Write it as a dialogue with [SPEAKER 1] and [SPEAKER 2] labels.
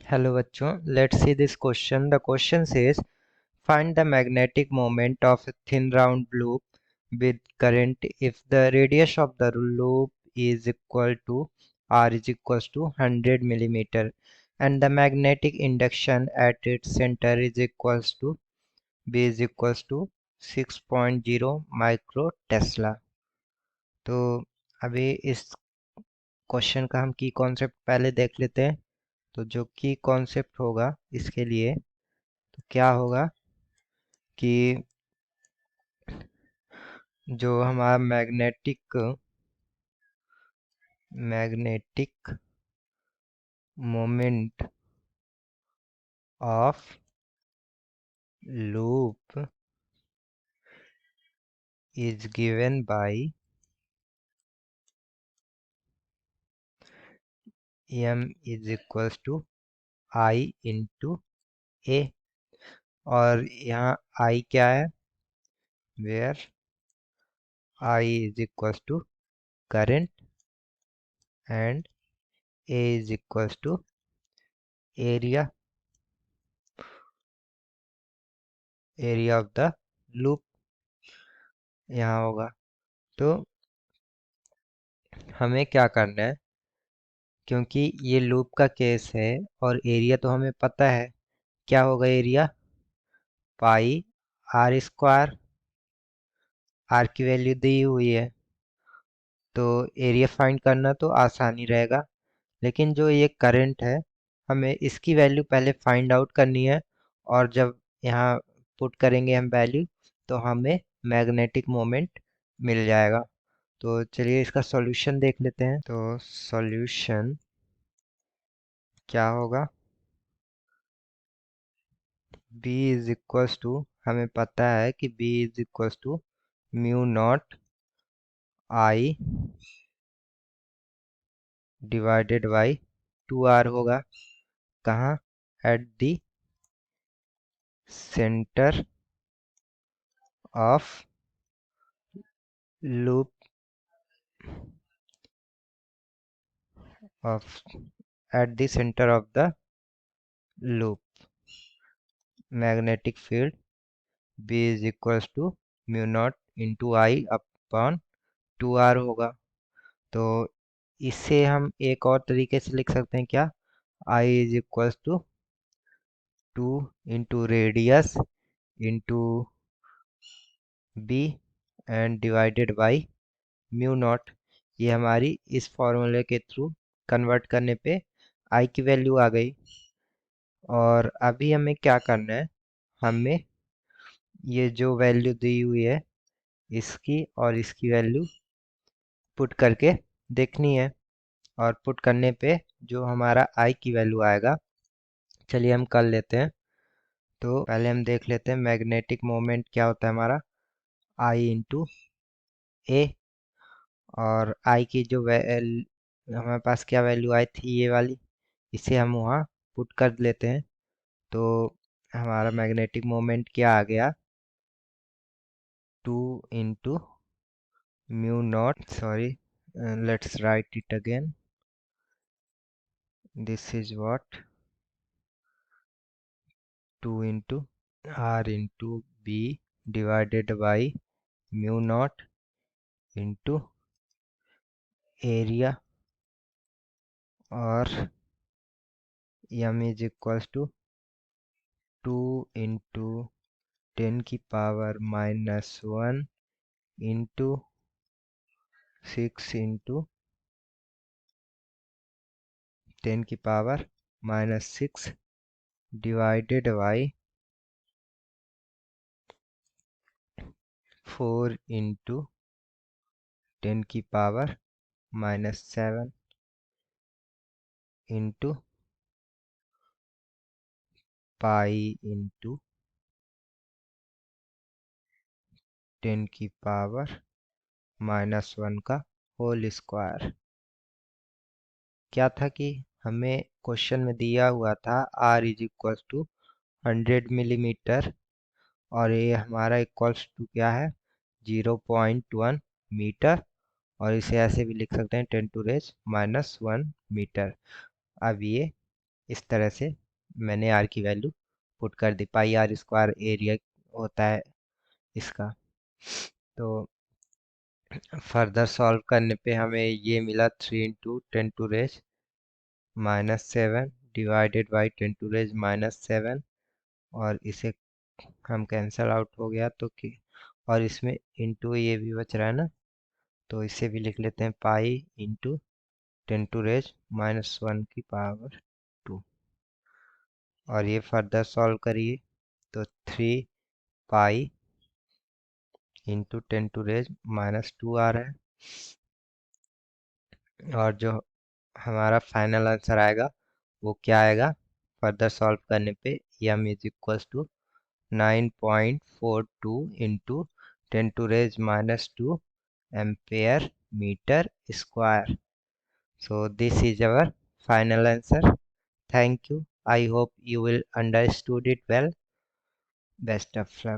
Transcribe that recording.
[SPEAKER 1] Hello बच्चों, let's see this question. The question says, find the magnetic moment of a thin round loop with current if the radius of the loop is equal to r is equals to 100 millimeter and the magnetic induction at its center is equals to b is equals to 6.0 micro Tesla. तो अभी इस question का हम की concept पहले देख लेते हैं। तो जो की कॉन्सेप्ट होगा इसके लिए तो क्या होगा कि जो हमारा magnetic moment of loop is given by m is equals to I into a. और यहाँ I क्या है, where I is equals to current and A is equals to area of the loop यहाँ होगा। तो हमें क्या करना है, क्योंकि ये लूप का केस है और एरिया तो हमें पता है, क्या होगा area, pi R square, R की वैल्यू दी हुई है तो एरिया फाइंड करना तो आसानी रहेगा। लेकिन जो ये करंट है हमें इसकी वैल्यू पहले फाइंड आउट करनी है और जब यहाँ पुट करेंगे हम वैल्यू तो हमें मैग्नेटिक मोमेंट मिल जाएगा। तो चलिए इसका सॉल्यूशन देख लेते हैं। तो सॉल्यूशन क्या होगा, b इज इक्वल्स टू, हमें पता है कि b is equals to mu naught I divided by 2r होगा। कहाँ, at the centre of loop of at the centre of the loop magnetic field b is equals to mu naught into I upon 2r होगा। तो इसे हम एक और तरीके से लिख सकते हैं, क्या, I is equals to 2 into radius into b and divided by mu naught. ये हमारी इस फॉर्मूले के थ्रू कन्वर्ट करने पे I की वैल्यू आ गई। और अभी हमें क्या करना है, हमें ये जो वैल्यू दी हुई है इसकी और इसकी वैल्यू पुट करके देखनी है और पुट करने पे जो हमारा I की वैल्यू आएगा, चलिए हम कर लेते हैं। तो पहले हम देख लेते हैं मैग्नेटिक मोमेंट क्या होता है हमारा, I इंटू ए। और I की जो हमारे पास क्या वैल्यू आई थी, ये वाली, इसे हम वहाँ पुट कर लेते हैं। तो हमारा मैग्नेटिक मोमेंट क्या आ गया, 2 into mu naught, sorry, let's write it again, this is what 2 into R into B divided by mu naught into area और m is equals to 2 into 10 की पावर -1 इंटू 6 इंटू 10 की power -6 divided by 4 into 10 की power -7 into pi into 10 की power -1 का whole square. क्या था कि हमें क्वेश्चन में दिया हुआ था r is equals to 100 millimetre और ये हमारा इक्वल्स टू क्या है, 0.1 मीटर। और इसे ऐसे भी लिख सकते हैं 10 टू रेज -1 मीटर। अब ये इस तरह से मैंने आर की वैल्यू पुट कर दी। पाई आर स्क्वायर एरिया होता है इसका। तो फर्दर सॉल्व करने पे हमें ये मिला 3 × 10⁻⁻7 डिवाइडेड बाई 10⁻⁻7, और इसे हम कैंसल आउट हो गया तो कि, और इसमें इंटू ये भी बच रहा है ना, तो इसे भी लिख लेते हैं पाई इंटू 10⁻⁻1 और ये फर्दर सॉल्व करिए तो 3 पाई इंटू 10⁻⁻2 आ रहा है। और जो हमारा फाइनल आंसर आएगा वो क्या आएगा, फर्दर सॉल्व करने पे m is equals to 9.42 into 10⁻⁻2 ampere metre square. So this is our final answer. Thank you. I hope you will understood it well. Best of luck.